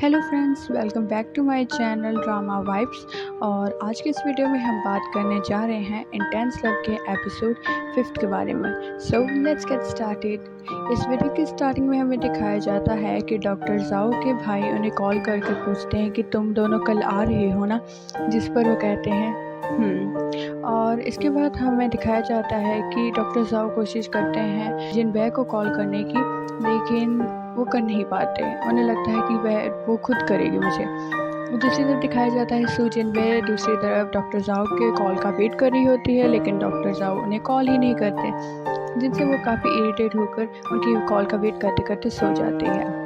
Hello friends, welcome back to my channel drama vibes. और आज के इस वीडियो में हम बात करने जा रहे हैं इंटेंस लव के एपिसोड 5 के बारे में। So let's get started. इस वीडियो की स्टार्टिंग में हमें दिखाया जाता है कि डॉक्टर जाओ के भाई उन्हें कॉल करके पूछते हैं कि तुम दोनों कल आ रहे हो ना, जिस पर वो कहते हैं और इसके बाद हमें दिखाया जाता है कि डॉक्टर जाओ कोशिश करते हैं जिनबे को कॉल करने की, लेकिन वो कर नहीं पाते। उन्हें लगता है कि वो खुद करेगी मुझे। दूसरी तरफ दिखाया जाता है सू जिनबे दूसरी तरफ डॉक्टर जाओ के कॉल का वेट कर रही होती है, लेकिन डॉक्टर जाओ उन्हें कॉल ही नहीं करते, जिनसे वो काफ़ी इरिटेट होकर उनकी कॉल का वेट करते करते सो जाती है।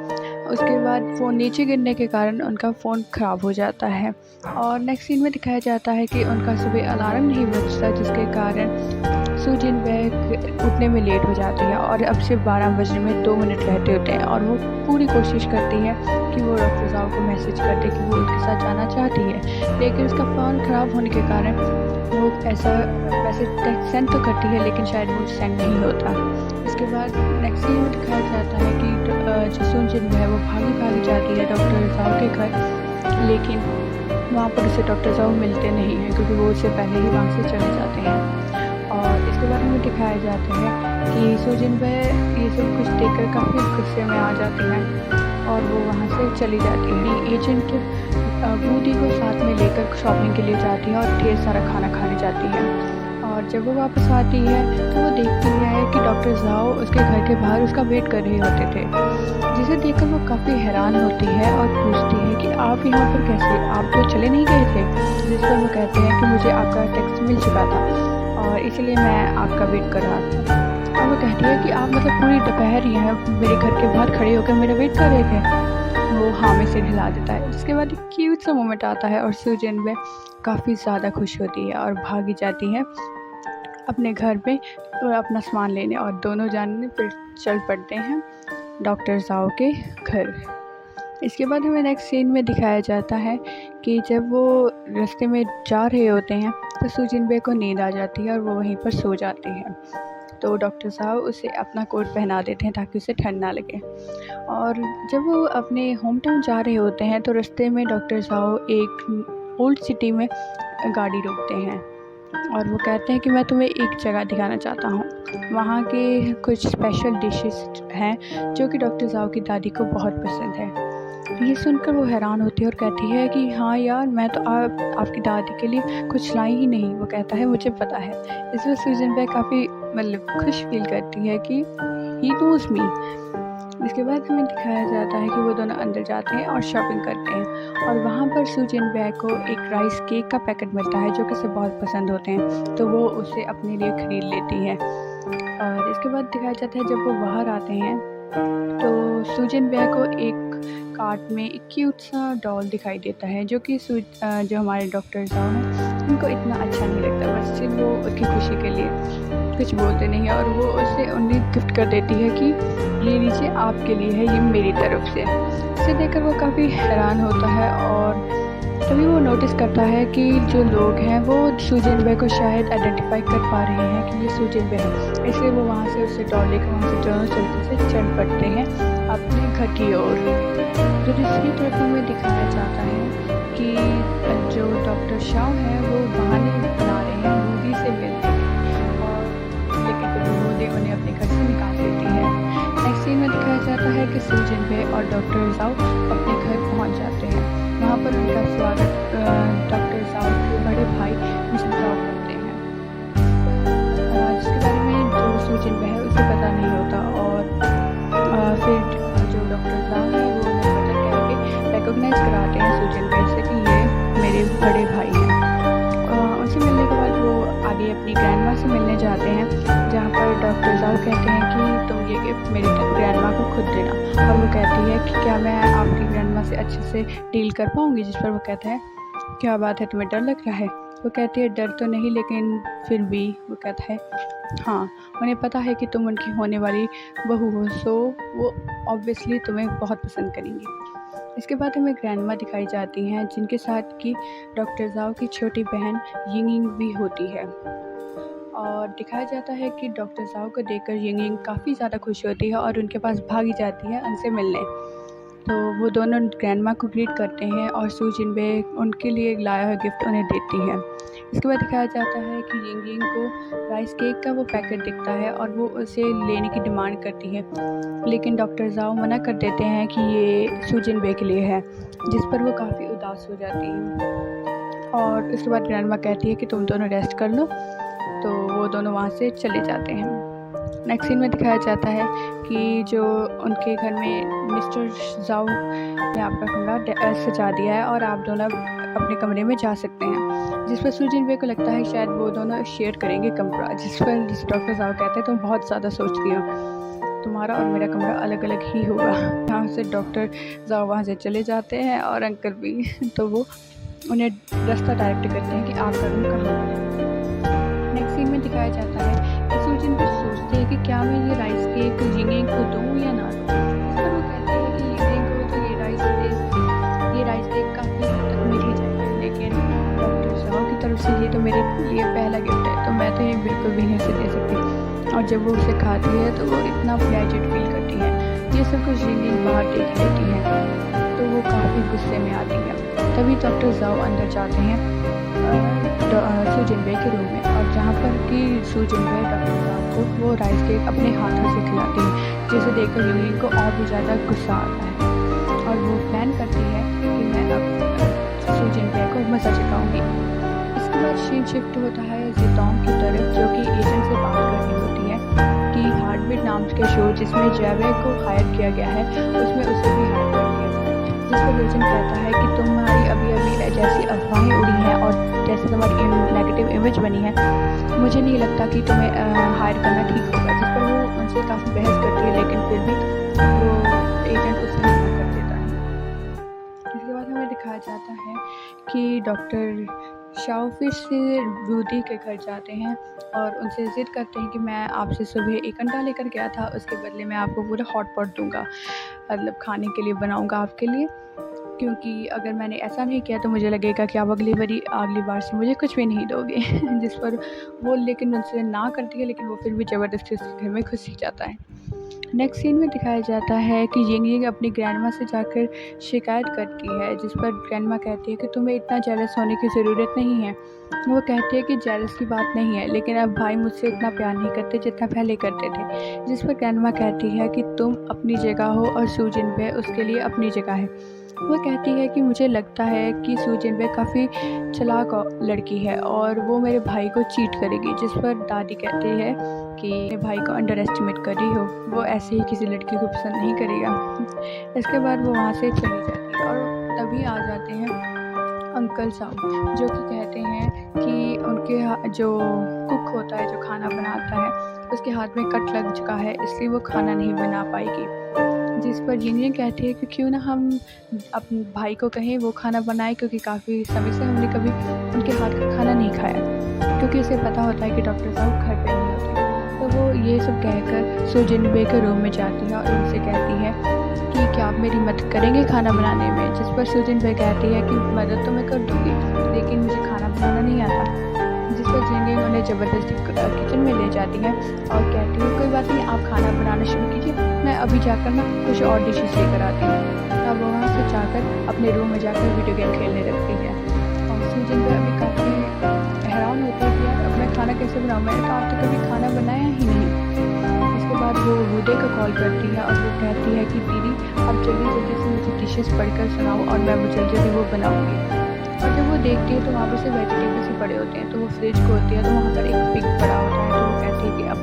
उसके बाद फ़ोन नीचे गिरने के कारण उनका फ़ोन ख़राब हो जाता है। और नेक्स्ट सीन में दिखाया जाता है कि उनका सुबह अलार्म नहीं बजता, जिसके कारण सू जिनबे उठने में लेट हो जाती है और अब सिर्फ 12 बजने में 2 मिनट रहते होते हैं। और वो पूरी कोशिश करती है कि वो डॉक्टर जाओ को मैसेज कर दे कि वो उसके साथ जाना चाहती है, लेकिन उसका फ़ोन ख़राब होने के कारण वो ऐसा मैसेज सेंड तो करती है, लेकिन शायद वो सेंड नहीं होता। इसके बाद नेक्स्ट सीन में दिखाया जाता है कि जो सू जिनबे है वो भागी जाती है डॉक्टर जाओ के घर, लेकिन वहाँ पर उसे डॉक्टर जाओ मिलते नहीं हैं, क्योंकि वो उससे पहले ही वहाँ से चले जाते हैं। और इसके बारे में दिखाया जाता है कि सू जिनबे ये सब कुछ देखकर काफ़ी गुस्से में आ जाती है और वो वहाँ से चली जाती है। एजेंट बूटी को साथ में लेकर शॉपिंग के लिए जाती है और ढेर सारा खाना खाने जाती है। और जब वो वापस आती है तो वो देखती है कि डॉक्टर जाओ उसके घर के बाहर उसका वेट कर रहे होते थे, जिसे देखकर वो काफ़ी हैरान होती है और पूछती है कि आप यहाँ पर कैसे, आप तो चले नहीं गए थे। जिस पर वो कहते हैं कि मुझे आपका टेक्स्ट मिल चुका था और इसलिए मैं आपका वेट कर रहा था। और वो कहती है कि आप मतलब पूरी दोपहर यहाँ मेरे घर के बाहर खड़े होकर मेरा वेट कर रहे थे। वो हाँ में सिर हिला देता है। उसके बाद एक क्यूट सा मोमेंट आता है और सू जिनबे काफ़ी ज़्यादा खुश होती है और भागी जाती है अपने घर पे अपना सामान लेने, और दोनों जाने फिर चल पड़ते हैं डॉक्टर जाओ के घर। इसके बाद हमें नेक्स्ट सीन में दिखाया जाता है कि जब वो रास्ते में जा रहे होते हैं तो सू जिनबे को नींद आ जाती है और वो वहीं पर सो जाती है। तो डॉक्टर साहब उसे अपना कोट पहना देते हैं ताकि उसे ठंड ना लगे। और जब वो अपने होम टाउन जा रहे होते हैं तो रास्ते में डॉक्टर साहब एक ओल्ड सिटी में गाड़ी रोकते हैं और वो कहते हैं कि मैं तुम्हें एक जगह दिखाना चाहता हूँ। वहाँ के कुछ स्पेशल डिशेस हैं जो कि डॉक्टर साहब की दादी को बहुत पसंद है। ये सुनकर वो हैरान होती है और कहती है कि हाँ यार, मैं तो आपकी दादी के लिए कुछ लाई ही नहीं। वो कहता है मुझे पता है। इस वजह सू जिनबे काफ़ी मतलब खुश फील करती है कि ही नोज मी। इसके बाद हमें दिखाया जाता है कि वो दोनों अंदर जाते हैं और शॉपिंग करते हैं और वहाँ पर सू जिनबे को एक राइस केक का पैकेट मिलता है जो कि उसे बहुत पसंद होते हैं, तो वो उसे अपने लिए ख़रीद लेती है। और इसके बाद दिखाया जाता है जब वो बाहर आते हैं तो सू जिनबे को एक कार्ट में एक क्यूट सा डॉल दिखाई देता है, जो कि जो हमारे डॉक्टर साहब हैं उनको इतना अच्छा नहीं लगता, बस सिर्फ वो उसकी खुशी के लिए कुछ बोलते नहीं है और वो उसे उन्हें गिफ्ट कर देती है कि ये लीजिए आपके लिए है, ये मेरी तरफ से। इसे देखकर वो काफ़ी हैरान होता है और तभी वो नोटिस करता है कि जो लोग हैं वो सू जिनबे को शायद आइडेंटिफाई कर पा रहे हैं कि ये सू जिनबे है, इसलिए वो वहाँ से उसे डॉल लेकर वहाँ से दोनों चलते से चल पड़ते हैं अपने घर की ओर। तो दूसरी तरफ हमें दिखाया जाता है कि जो डॉक्टर शाओ है वो बहाने बना रहे हैं मोदी से मिलने के, और लेकिन फिर मोदी उन्हें अपने घर से निकाल देती है। नेक्स्ट सीन में दिखाया जाता है कि सू जिनबे और डॉक्टर जाओ अपने घर पहुँच जाते हैं। वहाँ पर उनका स्वागत डॉक्टर जाओ के बड़े भाई मिस्टर जाओ करते हैं, जिसके बारे में जो सू जिनबे है उसे पता नहीं होता। और फिर जो डॉक्टर जाओ है वो उन्हें पता करके रिकॉग्नाइज कराते हैं सू जिनबे से कि ये मेरे बड़े भाई हैं। उनसे मिलने के बाद वो आगे अपनी ग्रैंडमा से मिलने जाते हैं, जहाँ पर डॉक्टर जाओ कहते हैं कि तुम ये गिफ्ट मेरी ग्रैंडमा को खुद देना। और वो कहती है कि क्या मैं आपकी ग्रैंडमा से अच्छे से डील कर पाऊँगी, जिस पर वो कहता है क्या बात है, तुम्हें डर लग रहा है। वो कहती है डर तो नहीं, लेकिन फिर भी। वो कहता है हाँ, उन्हें पता है कि तुम उनकी होने वाली बहू हो, सो वो ऑब्वियसली तुम्हें बहुत पसंद करेंगी। इसके बाद हमें ग्रैंडमा दिखाई जाती हैं, जिनके साथ कि डॉक्टर जाओ की छोटी बहन यिंग भी होती है। और दिखाया जाता है कि डॉक्टर जाओ को देखकर यिंग काफ़ी ज़्यादा खुश होती है और उनके पास भागी जाती है उनसे मिलने। तो वो दोनों ग्रैंडमा को ग्रीट करते हैं और सू जिनबे उनके लिए लाया हुआ गिफ्ट उन्हें देती है। इसके बाद दिखाया जाता है कि यिंग यिंग को राइस केक का वो पैकेट दिखता है और वो उसे लेने की डिमांड करती है, लेकिन डॉक्टर ज़ाओ मना कर देते हैं कि ये सू जिनबे के लिए है, जिस पर वो काफ़ी उदास हो जाती है। और उसके बाद ग्रैंडमा कहती है कि तुम दोनों रेस्ट कर लो, तो वो दोनों वहाँ से चले जाते हैं। नेक्स्ट सीन में दिखाया जाता है कि जो उनके घर में मिस्टर ज़ाओ ने आपका कमरा सजा दिया है और आप दोनों अपने कमरे में जा सकते हैं, जिस पर सू जिनबे को लगता है शायद वो दोनों शेयर करेंगे कमरा, जिस पर डॉक्टर ज़ाओ कहते हैं तुम बहुत ज़्यादा सोचती हो, तुम्हारा और मेरा कमरा अलग अलग ही होगा। यहाँ से डॉक्टर ज़ाओ वहाँ से चले जाते हैं और अंकल भी तो वो उन्हें रास्ता डायरेक्ट करते हैं कि आपका रूम कहाँ है। नेक्स्ट सीन में दिखाया जाता है कि सू जिनबे सोचते हैं कि क्या मैं ये राइस केक यिंग यिंग को दूँ या ना दूँ। इस पर वो कहते हैं कि यिंग यिंग को तो ये राइस केक काफ़ी हद तक मिल ही जाएगा, लेकिन डॉक्टर ज़ाओ की तरफ से ये तो मेरे लिए पहला गिफ्ट है, तो मैं तो ये बिल्कुल भी नहीं दे सकती। और जब वो उसे खाती है तो वो इतना फ्लैचर्ड फील करती है। ये सब कुछ यिंग यिंग बाहर देख लेती है तो वो काफ़ी गुस्से में आती है। तभी डॉक्टर ज़ाओ अंदर जाते हैं सू जिनबे के रूम में, और जहाँ पर कि सू जिनबे डॉक्टर ज़ाओ को वो राइस केक अपने हाथों से खिलाती है, जिसे देखकर यिंग यिंग को और भी ज़्यादा गुस्सा आता है और वो प्लान करती है कि मैं अब सू जिनबे को मज़ा चखाऊंगी। इसके बाद सीन शिफ्ट होता है जितोंग की तरफ, जो कि एजेंट से बात करनी होती है कि हार्टबीट नाम के शो जिसमें जैवे को हायर किया गया है उसमें उसे भी हायर कर दिया जाए, जिस पर एजेंट कहता है कि तुम्हारी अभी जैसी अफवाहें उड़ी हैं और जैसे तुम्हारी नेगेटिव इमेज बनी है, मुझे नहीं लगता कि तुम्हें हायर करना ठीक होगा। जिस पर वो उनसे काफ़ी बहस करती है, लेकिन फिर भी वो एजेंट उसे मना कर देता है। इसके बाद हमें दिखाया जाता है कि डॉक्टर शाओ फिर से वूडी के घर जाते हैं और उनसे ज़िद करते हैं कि मैं आपसे सुबह एक अंडा लेकर गया था, उसके बदले मैं आपको पूरा हॉट पॉट दूँगा, मतलब खाने के लिए बनाऊँगा आपके लिए, क्योंकि अगर मैंने ऐसा नहीं किया तो मुझे लगेगा कि आप अगली बार से मुझे कुछ भी नहीं दोगे। जिस पर वो लेकिन उनसे ना करती है, लेकिन वो फिर भी ज़बरदस्ती उसके घर में घुस ही जाता है। नेक्स्ट सीन में दिखाया जाता है कि यिंग यिंग अपनी ग्रैंडमा से जाकर शिकायत करती है, जिस पर ग्रैंडमा कहती है कि तुम्हें इतना जेलस होने की ज़रूरत नहीं है। वो कहती है कि जेलस की बात नहीं है, लेकिन अब भाई मुझसे इतना प्यार नहीं करते जितना पहले करते थे। जिस पर ग्रैंडमा कहती है कि तुम अपनी जगह हो और सू जिनबे उसके लिए अपनी जगह है। वो कहती है कि मुझे लगता है कि सू जिनबे काफ़ी चालाक लड़की है और वो मेरे भाई को चीट करेगी, जिस पर दादी कहती है कि मेरे भाई को अंडर एस्टिमेट कर रही हो, वो ऐसे ही किसी लड़की को पसंद नहीं करेगा। इसके बाद वो वहाँ से चली जाती है और तभी आ जाते हैं अंकल साहब, जो कि कहते हैं कि उनके जो कुक होता है, जो खाना बनाता है, उसके हाथ में कट लग चुका है, इसलिए वो खाना नहीं बना पाएगी। जिस पर यिंग यिंग कहती है कि क्यों ना हम अपने भाई को कहें वो खाना बनाए, क्योंकि काफ़ी समय से हमने कभी उनके हाथ का खाना नहीं खाया, क्योंकि उसे पता होता है कि डॉक्टर साहब घर पे नहीं होते। तो वो ये सब कहकर सू जिनबे के रूम में जाती है और उनसे कहती है कि क्या आप मेरी मदद करेंगे खाना बनाने में। जिस पर सू जिनबे कहती है कि मदद तो मैं कर दूँगी, लेकिन मुझे खाना बनाना नहीं आता। जिस पर यिंग यिंग उन्हें ज़बरदस्ती किचन में ले जाती है और कहती है कोई बात नहीं, आप खाना बनाना शुरू कीजिए, मैं अभी जाकर ना कुछ और डिशेस लेकर आती हूँ। अब वहाँ से जाकर अपने रूम में जाकर वीडियो गेम खेलने लगती है और सू जिनबे अभी काफ़ी हैरान होती है कि यार अब मैं खाना कैसे बनाऊँ, मैंने तो आज तक कभी खाना बनाया ही नहीं। इसके बाद वो वूडे को कॉल करती है और वो कहती है कि दीदी आप जल्दी से मुझे डिशेस पढ़कर सुनाओ और मैं जल्दी वो बनाऊँगी। और जब वो देखती है तो वहाँ पर से वेजिटेबल्स ही पड़े होते हैं, तो वो फ्रिज खोलती है तो वहाँ पर एक पिग पड़ा होता है, तो वो कहती है कि अब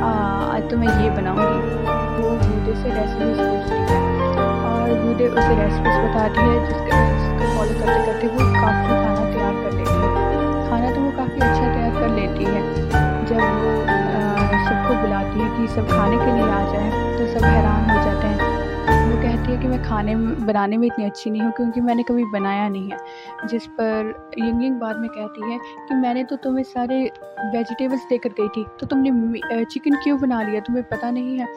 आज तो मैं ये बनाऊँगी। वो वूडे से रेसिपीज पूछती है और वूडे उसे रेसिपीज बताती है, जिसको फॉलो करते करते वो काफ़ी खाना तैयार कर लेती है। खाना तो वो काफ़ी अच्छा तैयार कर लेती है। जब वो सबको बुलाती है कि सब खाने के लिए आ जाए, तो सब हैरान हो जाते हैं। वो कहती है कि मैं बनाने में इतनी अच्छी नहीं हूँ, क्योंकि मैंने कभी बनाया नहीं है। जिस पर यिंग यिंग बाद में कहती है कि मैंने तो तुम्हें सारे वेजिटेबल्स देकर गई थी, तो तुमने चिकन क्यों बना लिया? तुम्हें पता नहीं है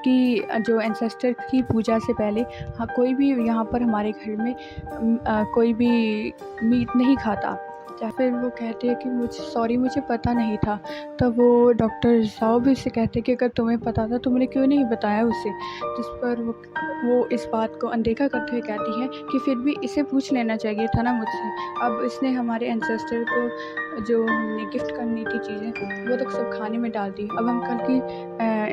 कि जो एंसेस्टर की पूजा से पहले कोई भी यहाँ पर हमारे घर में कोई भी मीट नहीं खाता, या फिर वो कहती है कि मुझे पता नहीं था। तब वो डॉक्टर ज़ाओ भी उससे कहते हैं कि अगर तुम्हें पता था तुमने क्यों नहीं बताया उसे। जिस पर वो इस बात को अनदेखा करते हुए कहती है कि फिर भी इसे पूछ लेना चाहिए था ना मुझसे। अब इसने हमारे एंसेस्टर को जो हमने गिफ्ट करनी थी चीज़ें वो तक सब खाने में डाल दी। अब हम कल की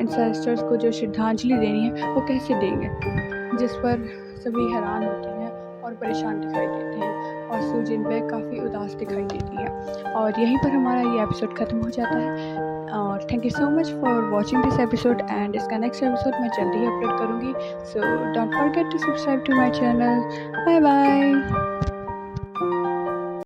एंसेस्टर्स को जो श्रद्धांजलि देनी है वो कैसे देंगे। जिस पर सभी हैरान होते हैं और परेशान दिखाई देते हैं और सुजिन पे काफ़ी उदास दिखाई देती है। और यहीं पर हमारा ये एपिसोड ख़त्म हो जाता है। और thank you so much for watching this episode and इसका नेक्स्ट एपिसोड मैं जल्दी ही अपलोड करूँगी। So don't forget to subscribe to my channel. Bye bye.